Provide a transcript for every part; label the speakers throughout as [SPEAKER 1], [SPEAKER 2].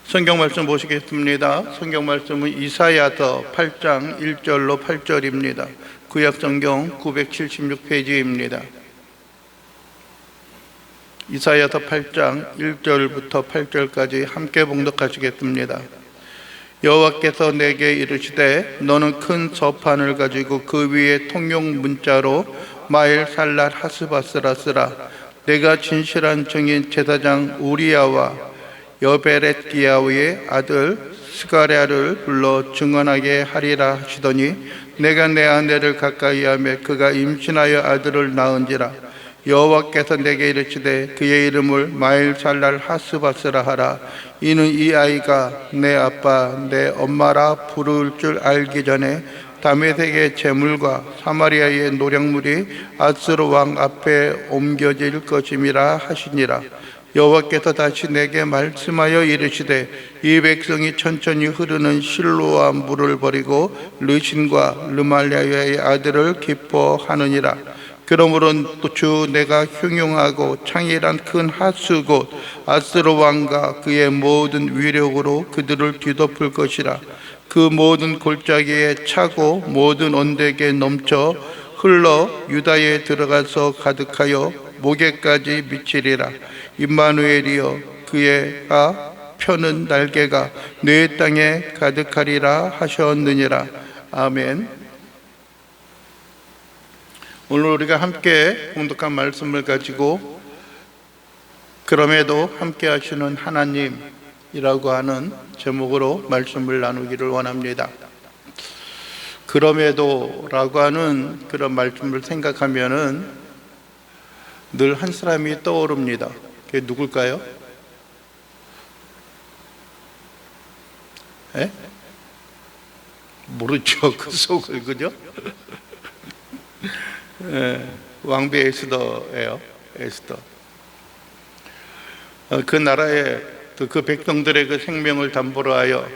[SPEAKER 1] 성경 말씀 보시겠습니다. 성경 말씀은 이사야서 8장 1절로 8절입니다. 구약 성경 976페이지입니다. 이사야서 8장 1절부터 8절까지 함께 봉독하시겠습니다. 여호와께서 내게 이르시되 너는 큰 서판을 가지고 그 위에 통용 문자로 마엘살랄 하스바스라 쓰라. 내가 진실한 증인 제사장 우리야와 여베렛기야의 아들 스가랴를 불러 증언하게 하리라 하시더니 내가 내 아내를 가까이하며 그가 임신하여 아들을 낳은지라. 여호와께서 내게 이르시되 그의 이름을 마엘살랄 하스바스라 하라. 이는 이 아이가 내 아빠 내 엄마라 부를 줄 알기 전에 다메섹의 제물과 사마리아의 노략물이 아스로 왕 앞에 옮겨질 것임이라 하시니라. 여호와께서 다시 내게 말씀하여 이르시되 이 백성이 천천히 흐르는 실로암 물을 버리고 르신과 르말랴의 아들을 기뻐하느니라. 그러므로 또 주 내가 흉용하고 창일한 큰 하수 곧 아스로 왕과 그의 모든 위력으로 그들을 뒤덮을 것이라. 그 모든 골짜기에 차고 모든 언덕에 넘쳐 흘러 유다에 들어가서 가득하여 목에까지 미치리라. 임마누엘이여 그의가 펴는 날개가 내 땅에 가득하리라 하셨느니라. 아멘. 오늘 우리가 함께 봉독한 말씀을 가지고 그럼에도 함께 하시는 하나님이라고 하는 제목으로 말씀을 나누기를 원합니다. 그럼에도라고 하는 그런 말씀을 생각하면은 늘 한 사람이 떠오릅니다. 그게 누굴까요? 에? 모르죠. 그 속을, 그죠? 왕비 에스더예요. 에스더. 그 나라의 그 백성들의 그 생명을 담보로 하여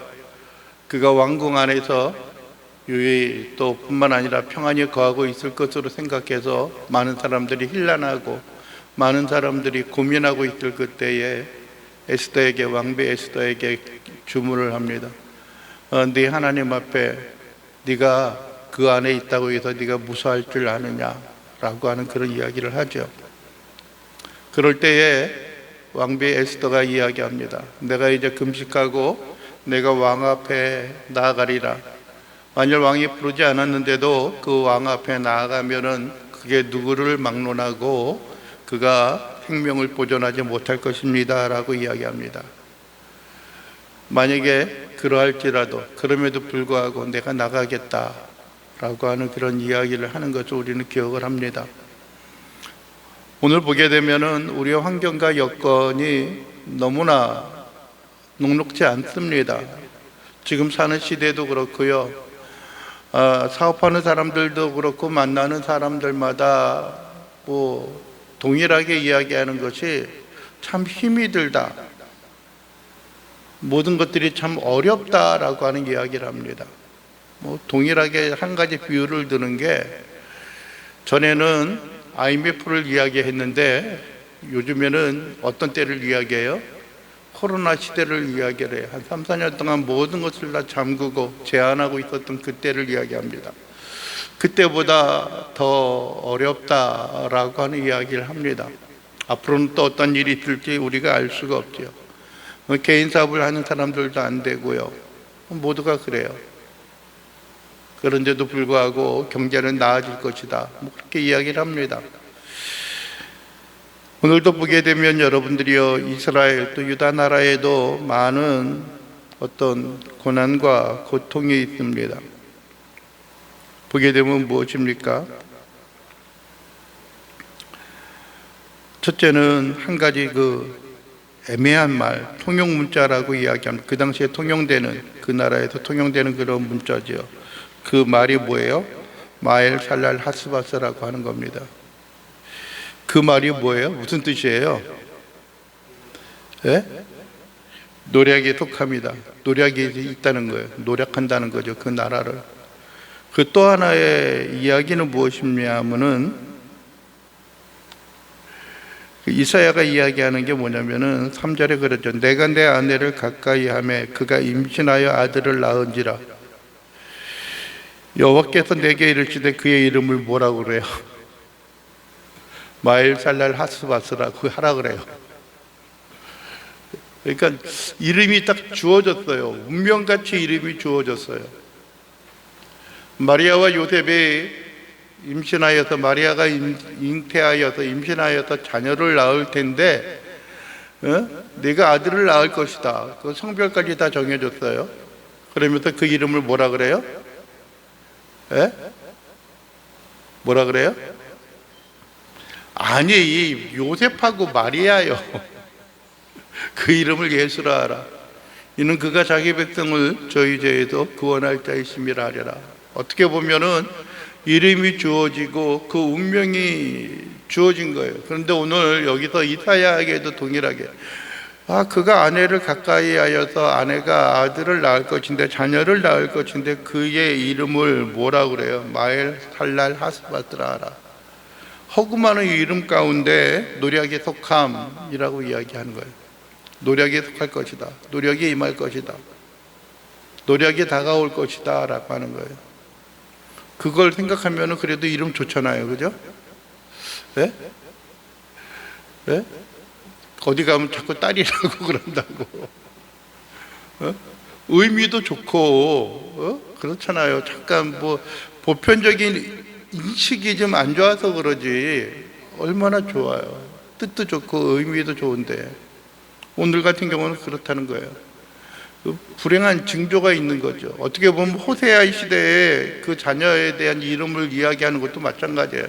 [SPEAKER 1] 그가 왕궁 안에서 유의 또 뿐만 아니라 평안히 거하고 있을 것으로 생각해서 많은 사람들이 혼란하고 많은 사람들이 고민하고 있을 그때에 에스더에게, 왕비 에스더에게 주문을 합니다. 네 하나님 앞에 네가 그 안에 있다고 해서 네가 무서워할 줄 아느냐라고 하는 그런 이야기를 하죠. 그럴 때에 왕비 에스더가 이야기합니다. 내가 이제 금식하고 내가 왕 앞에 나아가리라. 만일 왕이 부르지 않았는데도 그 왕 앞에 나아가면은 그게 누구를 막론하고 그가 생명을 보존하지 못할 것입니다 라고 이야기합니다. 만약에 그러할지라도 그럼에도 불구하고 내가 나가겠다 라고 하는 그런 이야기를 하는 것을 우리는 기억을 합니다. 오늘 보게 되면은 우리의 환경과 여건이 너무나 녹록지 않습니다. 지금 사는 시대도 그렇고요. 사업하는 사람들도 그렇고 만나는 사람들마다 동일하게 이야기하는 것이 참 힘이 들다. 모든 것들이 참 어렵다라고 하는 이야기를 합니다. 동일하게 한 가지 비유를 드는 게 전에는 IMF를 이야기했는데 요즘에는 어떤 때를 이야기해요? 코로나 시대를 이야기를 해요. 한 3, 4년 동안 모든 것을 다 잠그고 제한하고 있었던 그때를 이야기합니다. 그때보다 더 어렵다라고 하는 이야기를 합니다. 앞으로는 또 어떤 일이 있을지 우리가 알 수가 없죠. 개인 사업을 하는 사람들도 안 되고요. 모두가 그래요. 그런데도 불구하고 경제는 나아질 것이다. 그렇게 이야기를 합니다. 오늘도 보게 되면 여러분들이요, 이스라엘 또 유다 나라에도 많은 어떤 고난과 고통이 있습니다. 보게 되면 무엇입니까? 첫째는 한 가지 애매한 말, 통용 문자라고 이야기합니다. 그 당시에 통용되는, 그 나라에서 통용되는 그런 문자죠. 그 말이 뭐예요? 마엘살랄 하스바스라고 하는 겁니다. 그 말이 뭐예요? 무슨 뜻이에요? 예? 노략에 속합니다. 노략이 있다는 거예요. 노략한다는 거죠. 그 나라를. 그 또 하나의 이야기는 무엇이냐면은 이사야가 이야기하는 게 뭐냐면은 3절에 그러죠. 내가 내 아내를 가까이 하매 그가 임신하여 아들을 낳은지라. 여호와께서 내게 이르시되 그의 이름을 뭐라고 그래요? 마엘살랄 하스바스라고 하라 그래요. 그러니까 이름이 딱 주어졌어요. 운명같이 이름이 주어졌어요. 마리아와 요셉이 임신하여서, 마리아가 잉태하여서 임신하여서 자녀를 낳을 텐데 네가 아들을 낳을 것이다. 그 성별까지 다 정해졌어요. 그러면서 그 이름을 뭐라 그래요? 뭐라 그래요? 아니, 요셉하고 마리아요. 그 이름을 예수라 하라. 이는 그가 자기 백성을 저희 죄에서 구원할 자이심이라 하려라. 어떻게 보면은 이름이 주어지고 그 운명이 주어진 거예요. 그런데 오늘 여기서 이사야에게도 동일하게 그가 아내를 가까이 하여서 아내가 아들을 낳을 것인데, 자녀를 낳을 것인데 그의 이름을 뭐라 그래요? 마엘 살랄 하스바스라 하라. 허구많은 이름 가운데 노력에 속함이라고 이야기하는 거예요. 노력에 속할 것이다. 노력에 임할 것이다. 노력에 다가올 것이다 라고 하는 거예요. 그걸 생각하면 그래도 이름 좋잖아요. 그죠? 네? 네? 어디 가면 자꾸 딸이라고 그런다고. 의미도 좋고 그렇잖아요. 잠깐 뭐 보편적인 인식이 좀 안 좋아서 그러지 얼마나 좋아요. 뜻도 좋고 의미도 좋은데 오늘 같은 경우는 그렇다는 거예요. 불행한 징조가 있는 거죠. 어떻게 보면 호세아 시대에 그 자녀에 대한 이름을 이야기하는 것도 마찬가지예요.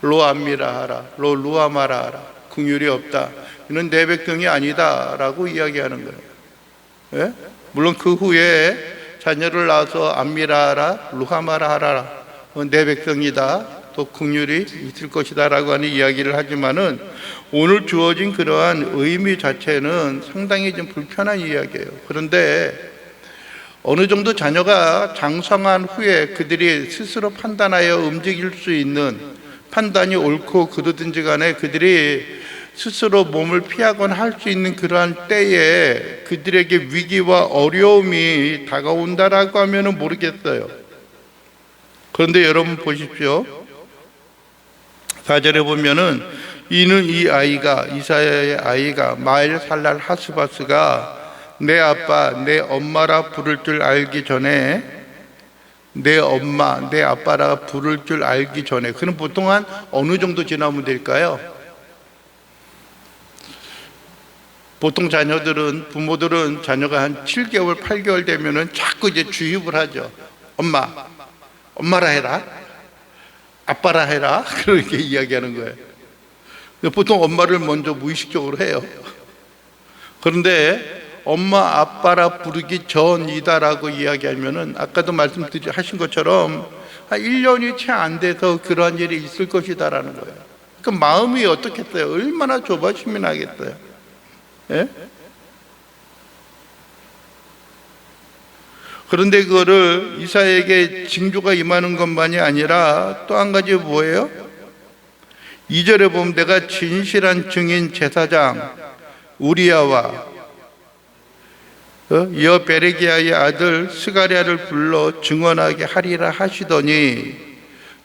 [SPEAKER 1] 로 암미라 하라, 로 루아마라 하라. 긍휼이 없다. 이는 내 백성이 아니다 라고 이야기하는 거예요. 예? 물론 그 후에 자녀를 낳아서 암미라 하라, 루하마라 하라. 내 백성이다. 또 긍휼이 있을 것이다 라고 하는 이야기를 하지만은 오늘 주어진 그러한 의미 자체는 상당히 좀 불편한 이야기예요. 그런데 어느 정도 자녀가 장성한 후에 그들이 스스로 판단하여 움직일 수 있는, 판단이 옳고 그르든지 간에 그들이 스스로 몸을 피하거나 할 수 있는 그러한 때에 그들에게 위기와 어려움이 다가온다라고 하면은 모르겠어요. 그런데 여러분 보십시오. 4절에 보면은 이는 이 아이가, 이사야의 아이가 마엘 살랄 하스바스가 내 아빠 내 엄마라 부를 줄 알기 전에, 내 엄마 내 아빠라 부를 줄 알기 전에, 그럼 보통 한 어느 정도 지나면 될까요? 보통 자녀들은, 부모들은 자녀가 한 7개월 8개월 되면은 자꾸 이제 주입을 하죠. 엄마라 해라, 아빠라 해라, 그렇게 이야기하는 거예요. 보통 엄마를 먼저 무의식적으로 해요. 그런데 엄마 아빠라 부르기 전이다라고 이야기하면은 아까도 말씀하신 것처럼 한 1년이 채 안 돼서 그러한 일이 있을 것이다라는 거예요. 그러니까 마음이 어떻겠어요? 얼마나 조바심이 나겠어요? 예? 그런데 그거를 이사야에게 징조가 임하는 것만이 아니라 또 한 가지 뭐예요? 2절에 보면 내가 진실한 증인 제사장 우리야와 이어 베레기야의 아들 스가랴를 불러 증언하게 하리라 하시더니,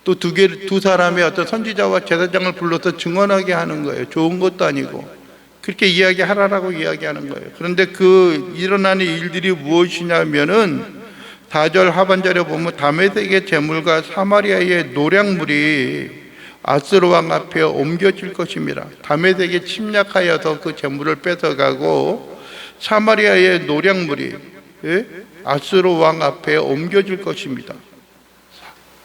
[SPEAKER 1] 또 두 사람의 어떤 선지자와 제사장을 불러서 증언하게 하는 거예요. 좋은 것도 아니고 그렇게 이야기하라라고 이야기하는 거예요. 그런데 그 일어나는 일들이 무엇이냐면은 4절 하반절에 보면 다메섹의 재물과 사마리아의 노량물이 아스로 왕 앞에 옮겨질 것입니다. 다메섹이 침략하여서 그 재물을 뺏어가고 사마리아의 노량물이 아스로 왕 앞에 옮겨질 것입니다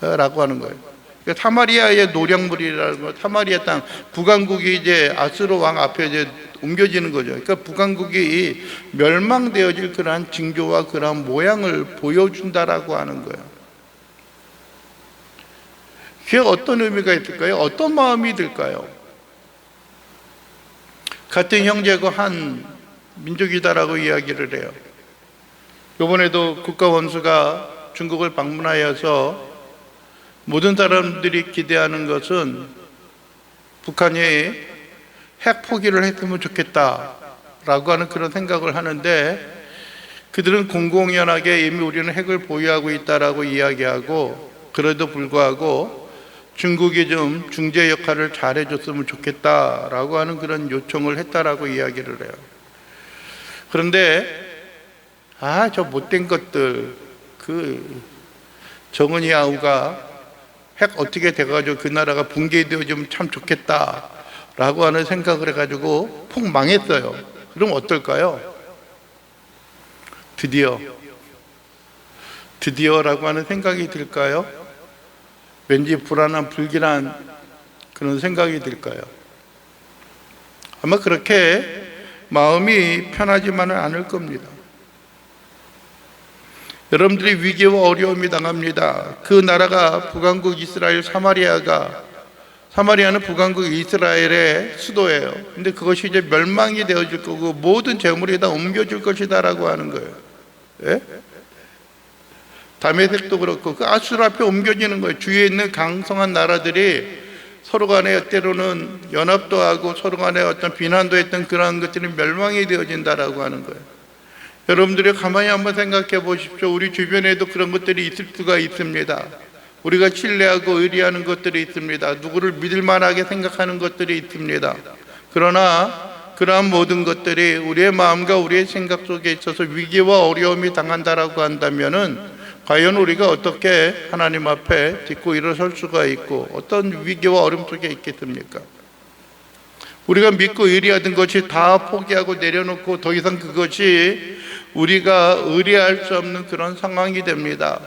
[SPEAKER 1] 라고 하는 거예요. 그러니까 사마리아의 노량물이라는 거, 사마리아 땅, 북왕국이 이제 아스로 왕 앞에 이제 옮겨지는 거죠. 그러니까 북왕국이 멸망되어질 그러한 징조와 그러한 모양을 보여준다라고 하는 거예요. 그게 어떤 의미가 있을까요? 어떤 마음이 들까요? 같은 형제고 한 민족이다라고 이야기를 해요. 이번에도 국가원수가 중국을 방문하여서 모든 사람들이 기대하는 것은 북한이 핵 포기를 했으면 좋겠다라고 하는 그런 생각을 하는데, 그들은 공공연하게 이미 우리는 핵을 보유하고 있다라고 이야기하고, 그래도 불구하고 중국이 좀 중재 역할을 잘해줬으면 좋겠다라고 하는 그런 요청을 했다라고 이야기를 해요. 그런데 저 못된 것들, 그 정은이 아우가 핵 어떻게 돼가지고 그 나라가 붕괴되어지면 참 좋겠다라고 하는 생각을 해가지고 폭 망했어요. 그럼 어떨까요? 드디어라고 하는 생각이 들까요? 왠지 불안한 불길한 그런 생각이 들까요? 아마 그렇게 마음이 편하지만은 않을 겁니다. 여러분들이 위기와 어려움이 당합니다. 그 나라가 북왕국 이스라엘 사마리아는 북왕국 이스라엘의 수도예요. 근데 그것이 이제 멸망이 되어질 거고 모든 재물이 다 옮겨질 것이다라고 하는 거예요. 예? 다메섹도 그렇고 그 아수르 앞에 옮겨지는 거예요. 주위에 있는 강성한 나라들이 서로 간에 때로는 연합도 하고 서로 간에 어떤 비난도 했던 그러한 것들이 멸망이 되어진다라고 하는 거예요. 여러분들이 가만히 한번 생각해 보십시오. 우리 주변에도 그런 것들이 있을 수가 있습니다. 우리가 신뢰하고 의리하는 것들이 있습니다. 누구를 믿을 만하게 생각하는 것들이 있습니다. 그러나 그러한 모든 것들이 우리의 마음과 우리의 생각 속에 있어서 위기와 어려움이 당한다라고 한다면은 과연 우리가 어떻게 하나님 앞에 딛고 일어설 수가 있고 어떤 위기와 어려움 속에 있겠습니까? 우리가 믿고 의리하던 것이 다 포기하고 내려놓고 더 이상 그것이 우리가 의리할 수 없는 그런 상황이 됩니다.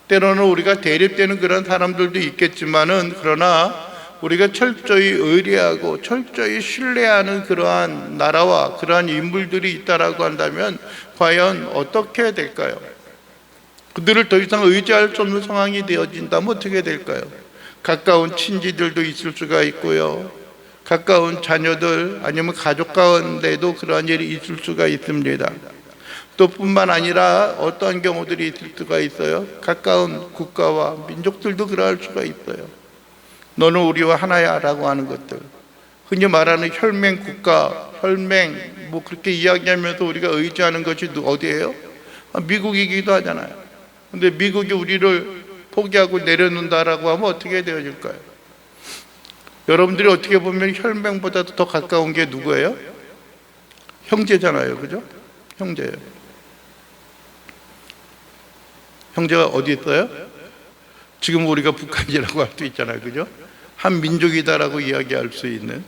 [SPEAKER 1] 때로는 우리가 대립되는 그런 사람들도 있겠지만은, 그러나 우리가 철저히 의리하고 철저히 신뢰하는 그러한 나라와 그러한 인물들이 있다라고 한다면 과연 어떻게 될까요? 그들을 더 이상 의지할 수 없는 상황이 되어진다면 어떻게 될까요? 가까운 친지들도 있을 수가 있고요, 가까운 자녀들 아니면 가족 가운데도 그러한 일이 있을 수가 있습니다. 또 뿐만 아니라 어떠한 경우들이 있을 수가 있어요. 가까운 국가와 민족들도 그러할 수가 있어요. 너는 우리와 하나야 라고 하는 것들, 흔히 말하는 혈맹 국가, 혈맹 뭐 그렇게 이야기하면서 우리가 의지하는 것이 어디예요? 미국이기도 하잖아요. 근데 미국이 우리를 포기하고 내려놓는다라고 하면 어떻게 되어질까요? 여러분들이 어떻게 보면 혈맹보다도 더 가까운 게 누구예요? 형제잖아요. 그죠? 형제예요. 형제가 어디 있어요? 지금 우리가 북한이라고 할 수 있잖아요. 그죠? 한 민족이다라고 이야기할 수 있는.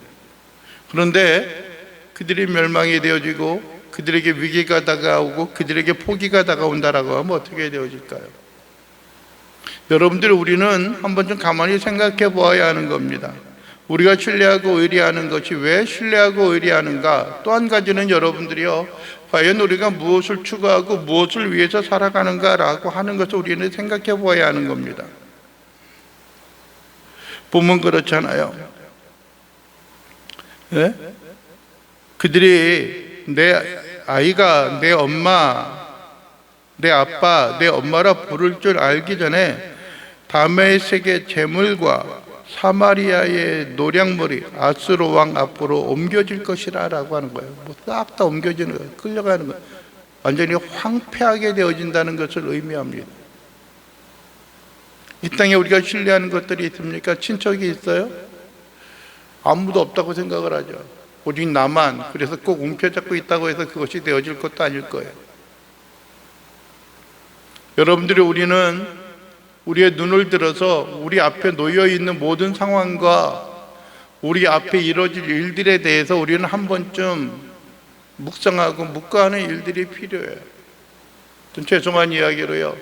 [SPEAKER 1] 그런데 그들이 멸망이 되어지고 그들에게 위기가 다가오고 그들에게 포기가 다가온다라고 하면 어떻게 되어질까요? 여러분들, 우리는 한번 좀 가만히 생각해 보아야 하는 겁니다. 우리가 신뢰하고 의리하는 것이 왜 신뢰하고 의리하는가? 또 한 가지는 여러분들이요, 과연 우리가 무엇을 추구하고 무엇을 위해서 살아가는가라고 하는 것을 우리는 생각해 보아야 하는 겁니다. 보면 그렇잖아요. 네? 그들이 내 아이가 내 엄마, 내 아빠, 내 엄마라 부를 줄 알기 전에 다메섹의 재물과 사마리아의 노략물이 아수르 왕 앞으로 옮겨질 것이라 라고 하는 거예요. 뭐 싹 다 옮겨지는 거예요. 끌려가는 거예요. 완전히 황폐하게 되어진다는 것을 의미합니다. 이 땅에 우리가 신뢰하는 것들이 있습니까? 친척이 있어요? 아무도 없다고 생각을 하죠. 오직 나만, 그래서 꼭 움켜잡고 있다고 해서 그것이 되어질 것도 아닐 거예요. 여러분들이, 우리는 우리의 눈을 들어서 우리 앞에 놓여 있는 모든 상황과 우리 앞에 이루어질 일들에 대해서 우리는 한 번쯤 묵상하고 묵과하는 일들이 필요해요. 좀 죄송한 이야기로요,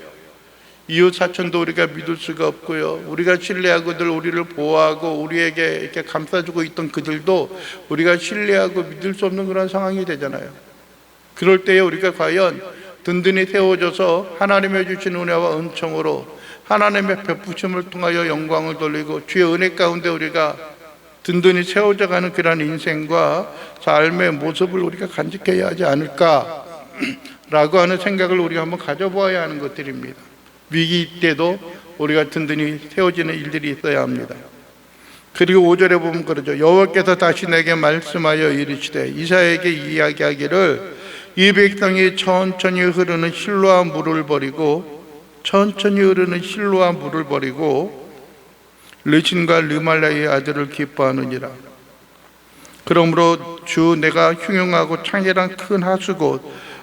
[SPEAKER 1] 이웃 사촌도 우리가 믿을 수가 없고요, 우리가 신뢰하고 늘 우리를 보호하고 우리에게 이렇게 감싸주고 있던 그들도 우리가 신뢰하고 믿을 수 없는 그런 상황이 되잖아요. 그럴 때에 우리가 과연 든든히 세워져서 하나님의 주신 은혜와 은총으로 하나님의 베푸심을 통하여 영광을 돌리고 주의 은혜 가운데 우리가 든든히 세워져 가는 그런 인생과 삶의 모습을 우리가 간직해야 하지 않을까라고 하는 생각을 우리가 한번 가져보아야 하는 것들입니다. 위기 때도 우리가 든든히 세워지는 일들이 있어야 합니다. 그리고 5절에 보면 그러죠. 여호와께서 다시 내게 말씀하여 이르시되 이사야에게 이야기하기를 이 백성이 천천히 흐르는 실로암 물을 버리고 천천히 흐르는 실로암 물을 버리고 르신과 르말라의 아들을 기뻐하느니라. 그러므로 주 내가 흉흉하고 창렬한 큰 하수 곧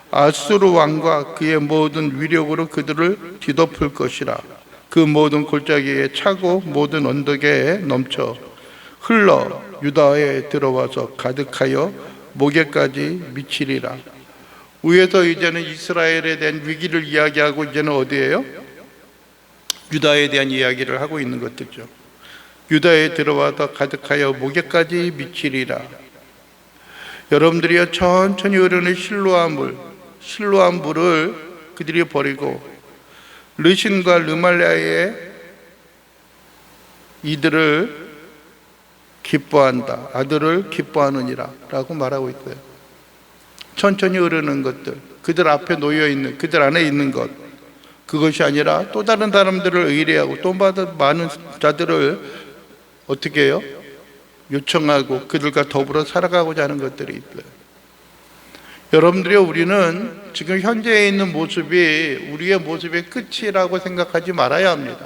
[SPEAKER 1] 아수르 왕과 그의 모든 위력으로 그들을 뒤덮을 것이라. 그 모든 골짜기에 차고 모든 언덕에 넘쳐 흘러 유다에 들어와서 가득하여 목에까지 미치리라. 위에서 이제는 이스라엘에 대한 위기를 이야기하고 이제는 어디예요? 유다에 대한 이야기를 하고 있는 것들이죠. 유다에 들어와서 가득하여 목에까지 미치리라. 여러분들이여 천천히 흐르는 실로암 물을 그들이 버리고 르신과 르말라의 이들을 기뻐한다. 아들을 기뻐하느니라 라고 말하고 있어요. 천천히 흐르는 것들, 그들 앞에 놓여있는, 그들 안에 있는 것, 그것이 아니라 또 다른 사람들을 의뢰하고 또 많은 자들을 어떻게 해요? 요청하고 그들과 더불어 살아가고자 하는 것들이 있어요. 여러분들이 우리는 지금 현재에 있는 모습이 우리의 모습의 끝이라고 생각하지 말아야 합니다.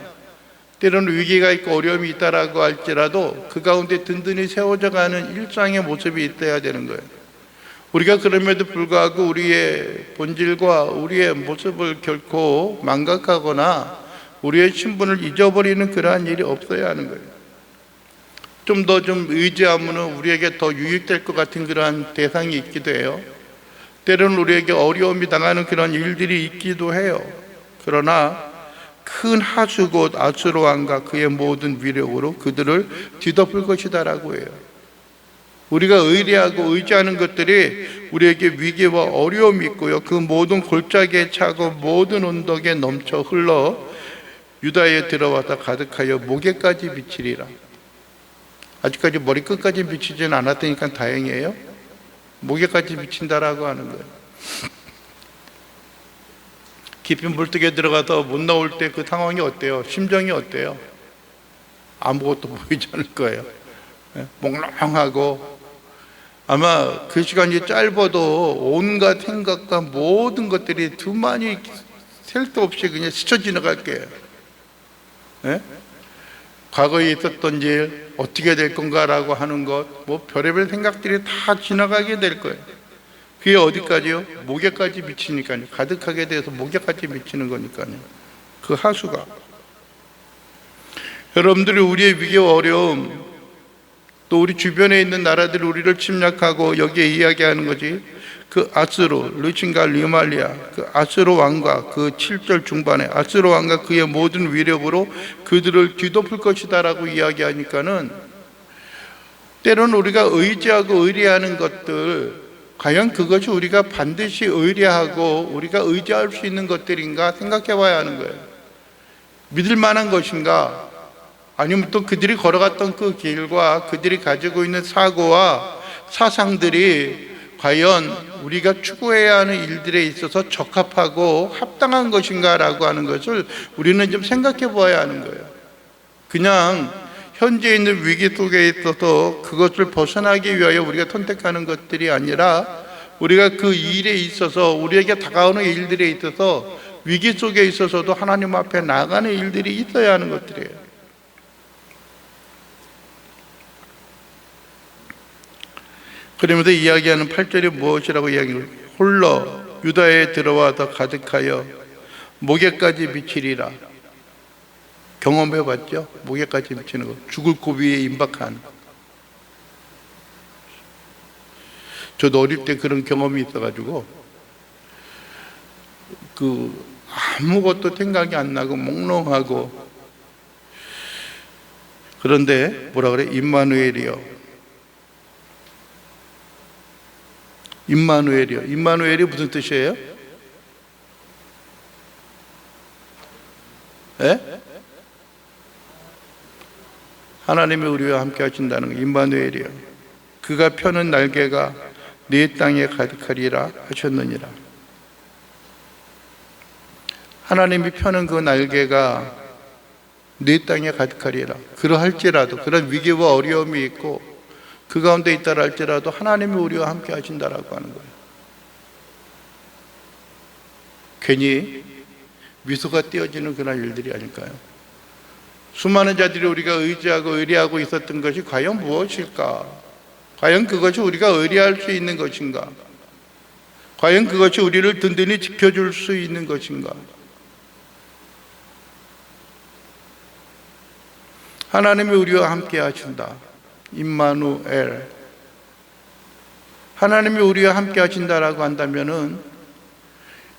[SPEAKER 1] 때로는 위기가 있고 어려움이 있다라고 할지라도 그 가운데 든든히 세워져 가는 일상의 모습이 있어야 되는 거예요. 우리가 그럼에도 불구하고 우리의 본질과 우리의 모습을 결코 망각하거나 우리의 신분을 잊어버리는 그러한 일이 없어야 하는 거예요. 좀 더 의지하면 우리에게 더 유익될 것 같은 그러한 대상이 있기도 해요. 때로는 우리에게 어려움이 당하는 그런 일들이 있기도 해요. 그러나 큰 하수 곧 아수르 왕과 그의 모든 위력으로 그들을 뒤덮을 것이다 라고 해요. 우리가 의뢰하고 의지하는 것들이 우리에게 위기와 어려움이 있고요, 그 모든 골짜기에 차고 모든 언덕에 넘쳐 흘러 유다에 들어와서 가득하여 목에까지 미치리라. 아직까지 머리끝까지 미치지는 않았으니까 다행이에요. 목에까지 미친다라고 하는 거예요. 깊은 물속에 들어가서 못 나올 때 그 상황이 어때요? 심정이 어때요? 아무것도 보이지 않을 거예요. 몽롱하고 아마 그 시간이 짧아도 온갖 생각과 모든 것들이 두만이 셀 수 없이 그냥 스쳐 지나갈 거예요. 과거에 있었던 일 어떻게 될 건가라고 하는 것, 뭐 별의별 생각들이 다 지나가게 될 거예요. 그게 어디까지요? 목에까지 미치니까요. 가득하게 돼서 목에까지 미치는 거니까요. 그 하수가. 여러분들이 우리의 위기와 어려움, 또 우리 주변에 있는 나라들이 우리를 침략하고 여기에 이야기하는 거지, 그 아수르, 르신과 르말리아, 그 아수르 왕과 그 7절 중반에 아수르 왕과 그의 모든 위력으로 그들을 뒤덮을 것이다 라고 이야기하니까는 때로는 우리가 의지하고 의뢰하는 것들, 과연 그것이 우리가 반드시 의뢰하고 우리가 의지할 수 있는 것들인가 생각해 봐야 하는 거예요. 믿을 만한 것인가? 아니면 또 그들이 걸어갔던 그 길과 그들이 가지고 있는 사고와 사상들이 과연 우리가 추구해야 하는 일들에 있어서 적합하고 합당한 것인가 라고 하는 것을 우리는 좀 생각해 봐야 하는 거예요. 그냥 현재 있는 위기 속에 있어서 그것을 벗어나기 위하여 우리가 선택하는 것들이 아니라 우리가 그 일에 있어서 우리에게 다가오는 일들에 있어서 위기 속에 있어서도 하나님 앞에 나가는 일들이 있어야 하는 것들이에요. 그러면서 이야기하는 8절이 무엇이라고 이야기를, 홀러 유다에 들어와서 가득하여 목에까지 미치리라. 경험해 봤죠? 목에까지 미치는 거, 죽을 고비에 임박한. 저도 어릴 때 그런 경험이 있어가지고 아무것도 생각이 안 나고 몽롱하고, 그런데 뭐라 그래? 임마누엘이요. 임마누엘이요. 임마누엘이 무슨 뜻이에요? 하나님이 우리와 함께 하신다는 거, 임마누엘이요. 그가 펴는 날개가 네 땅에 가득하리라 하셨느니라. 하나님이 펴는 그 날개가 내 땅에 가득하리라. 그러할지라도, 그런 위기와 어려움이 있고 그 가운데 있다 할지라도 하나님이 우리와 함께 하신다라고 하는 거예요. 괜히 미소가 띄어지는 그런 일들이 아닐까요? 수많은 자들이 우리가 의지하고 의뢰하고 있었던 것이 과연 무엇일까? 과연 그것이 우리가 의뢰할 수 있는 것인가? 과연 그것이 우리를 든든히 지켜줄 수 있는 것인가? 하나님이 우리와 함께 하신다. 임마누엘. 하나님이 우리와 함께 하신다라고 한다면은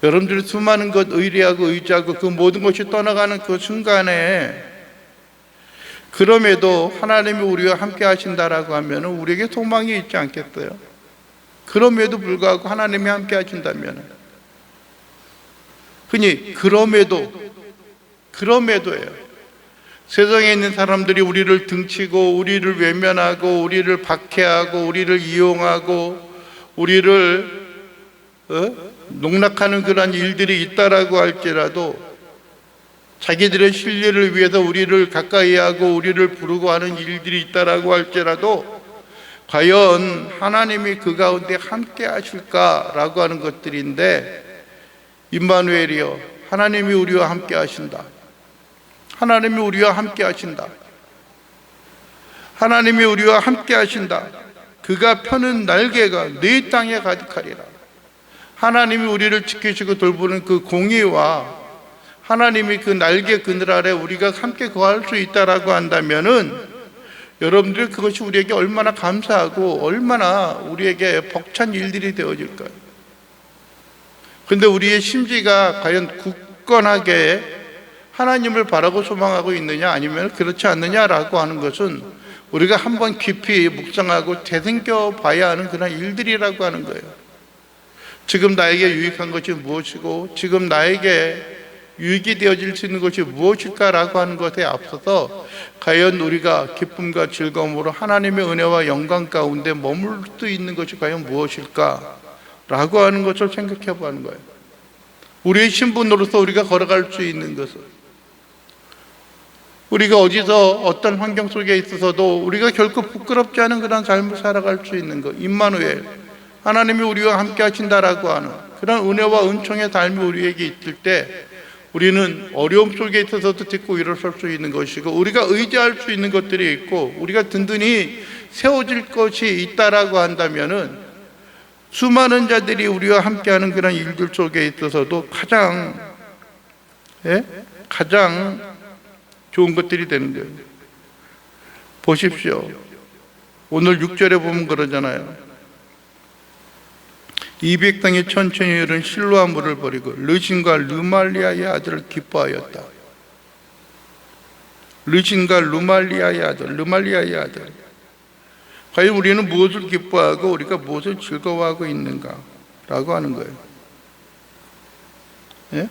[SPEAKER 1] 여러분들이 수많은 것 의뢰하고 의지하고 그 모든 것이 떠나가는 그 순간에 그럼에도 하나님이 우리와 함께 하신다라고 하면 우리에게 소망이 있지 않겠어요? 그럼에도 불구하고 하나님이 함께 하신다면, 흔히 그럼에도예요. 세상에 있는 사람들이 우리를 등치고 우리를 외면하고 우리를 박해하고 우리를 이용하고 우리를 농락하는 그런 일들이 있다라고 할지라도, 자기들의 신뢰를 위해서 우리를 가까이 하고 우리를 부르고 하는 일들이 있다라고 할지라도 과연 하나님이 그 가운데 함께 하실까라고 하는 것들인데, 임마누엘이여, 하나님이 우리와 함께 하신다. 하나님이 우리와 함께 하신다. 하나님이 우리와 함께 하신다. 그가 펴는 날개가 네 땅에 가득하리라. 하나님이 우리를 지키시고 돌보는 그 공의와 하나님이 그 날개 그늘 아래 우리가 함께 거할 수 있다라고 한다면은, 여러분들 그것이 우리에게 얼마나 감사하고 얼마나 우리에게 벅찬 일들이 되어질까요? 그런데 우리의 심지가 과연 굳건하게 하나님을 바라고 소망하고 있느냐 아니면 그렇지 않느냐라고 하는 것은 우리가 한번 깊이 묵상하고 되새겨 봐야 하는 그런 일들이라고 하는 거예요. 지금 나에게 유익한 것이 무엇이고 지금 나에게 유익이 되어질 수 있는 것이 무엇일까라고 하는 것에 앞서서 과연 우리가 기쁨과 즐거움으로 하나님의 은혜와 영광 가운데 머물 수 있는 것이 과연 무엇일까라고 하는 것을 생각해 보는 거예요. 우리의 신분으로서 우리가 걸어갈 수 있는 것은, 우리가 어디서 어떤 환경 속에 있어서도 우리가 결코 부끄럽지 않은 그런 삶을 살아갈 수 있는 것, 임마누엘, 하나님이 우리와 함께 하신다라고 하는 그런 은혜와 은총의 삶이 우리에게 있을 때 우리는 어려움 속에 있어서도 딛고 일어설 수 있는 것이고, 우리가 의지할 수 있는 것들이 있고 우리가 든든히 세워질 것이 있다라고 한다면은, 수많은 자들이 우리와 함께하는 그런 일들 속에 있어서도 가장 좋은 것들이 되는 거예요. 보십시오. 오늘 6절에 보면 그러잖아요. 200당이 천천히 흐른 실로아 물을 버리고 르신과 르말리아의 아들을 기뻐하였다. 르신과 르말리아의 아들. 과연 우리는 무엇을 기뻐하고 우리가 무엇을 즐거워하고 있는가? 라고 하는 거예요. 예?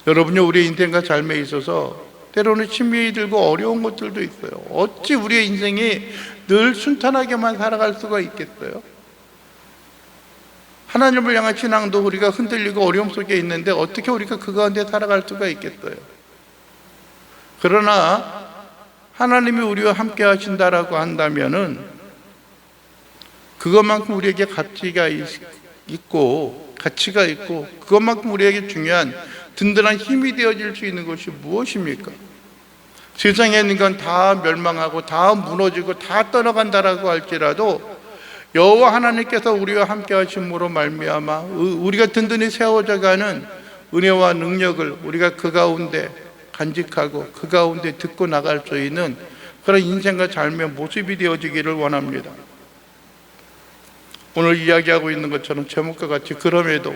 [SPEAKER 1] 여러분이 우리의 인생과 삶에 있어서 때로는 힘이 들고 어려운 것들도 있어요. 어찌 우리의 인생이 늘 순탄하게만 살아갈 수가 있겠어요? 하나님을 향한 신앙도 우리가 흔들리고 어려움 속에 있는데 어떻게 우리가 그 가운데 살아갈 수가 있겠어요? 그러나 하나님이 우리와 함께 하신다라고 한다면은 그것만큼 우리에게 가치가 있고 그것만큼 우리에게 중요한 든든한 힘이 되어질 수 있는 것이 무엇입니까? 세상에 있는 건 다 멸망하고 다 무너지고 다 떠나간다라고 할지라도 여호와 하나님께서 우리와 함께 하심으로 말미암아 우리가 든든히 세워져가는 은혜와 능력을 우리가 그 가운데 간직하고 그 가운데 듣고 나갈 수 있는 그런 인생과 삶의 모습이 되어지기를 원합니다. 오늘 이야기하고 있는 것처럼 제목과 같이 그럼에도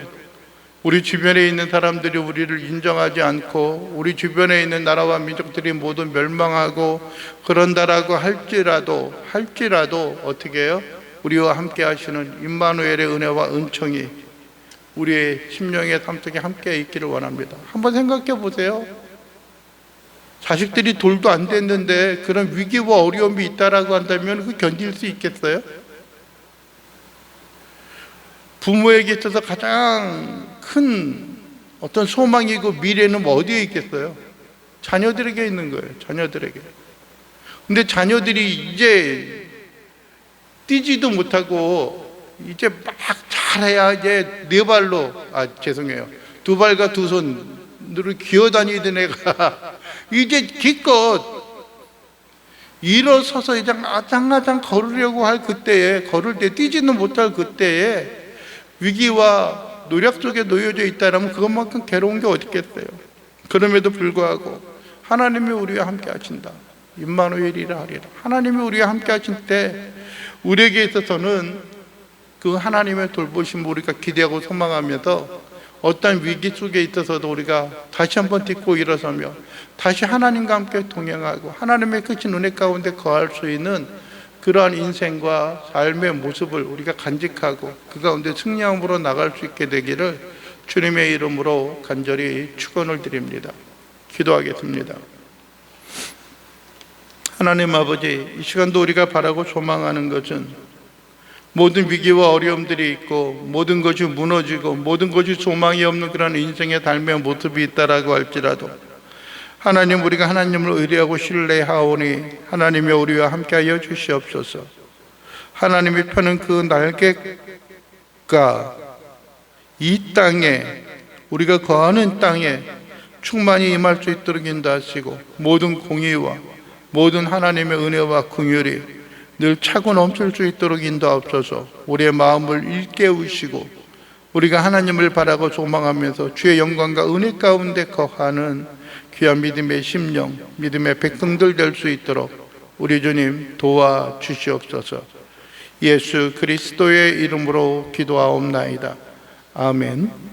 [SPEAKER 1] 우리 주변에 있는 사람들이 우리를 인정하지 않고 우리 주변에 있는 나라와 민족들이 모두 멸망하고 그런다라고 할지라도 어떻게 해요? 우리와 함께 하시는 임마누엘의 은혜와 은총이 우리의 심령의 삶 속에 함께 있기를 원합니다. 한번 생각해 보세요. 자식들이 돌도 안 됐는데 그런 위기와 어려움이 있다라고 한다면 그 견딜 수 있겠어요? 부모에게 있어서 가장 큰 어떤 소망이고 미래는 어디에 있겠어요? 자녀들에게 있는 거예요. 자녀들에게. 근데 자녀들이 이제 뛰지도 못하고 이제 막 잘해야 이제 네 발로, 죄송해요, 두 발과 두 손으로 기어다니던 애가 이제 기껏 일어서서 이제 아장아장 걸으려고 할 그때에, 걸을 때 뛰지는 못할 그때에 위기와 노력 속에 놓여져 있다면 그것만큼 괴로운 게 어디 있겠어요. 그럼에도 불구하고 하나님이 우리와 함께 하신다. 임마누엘이라 하리라. 하나님이 우리와 함께 하실 때 우리에게 있어서는 그 하나님의 돌보심을 우리가 기대하고 소망하면서 어떤 위기 속에 있어서도 우리가 다시 한번 딛고 일어서며 다시 하나님과 함께 동행하고 하나님의 크신 은혜 가운데 거할 수 있는 그러한 인생과 삶의 모습을 우리가 간직하고 그 가운데 승리함으로 나갈 수 있게 되기를 주님의 이름으로 간절히 축원을 드립니다. 기도하겠습니다. 하나님 아버지, 이 시간도 우리가 바라고 소망하는 것은 모든 위기와 어려움들이 있고 모든 것이 무너지고 모든 것이 소망이 없는 그런 인생의 삶의 모습이 있다라고 할지라도 하나님, 우리가 하나님을 의뢰하고 신뢰하오니 하나님이 우리와 함께하여 주시옵소서. 하나님이 펴는 그 날개가 이 땅에, 우리가 거하는 땅에 충만히 임할 수 있도록 인도하시고 모든 공의와 모든 하나님의 은혜와 긍휼이 늘 차고 넘칠 수 있도록 인도하옵소서. 우리의 마음을 일깨우시고 우리가 하나님을 바라고 소망하면서 주의 영광과 은혜 가운데 거하는 귀한 믿음의 심령, 믿음의 백성들 될 수 있도록 우리 주님 도와주시옵소서. 예수 그리스도의 이름으로 기도하옵나이다. 아멘.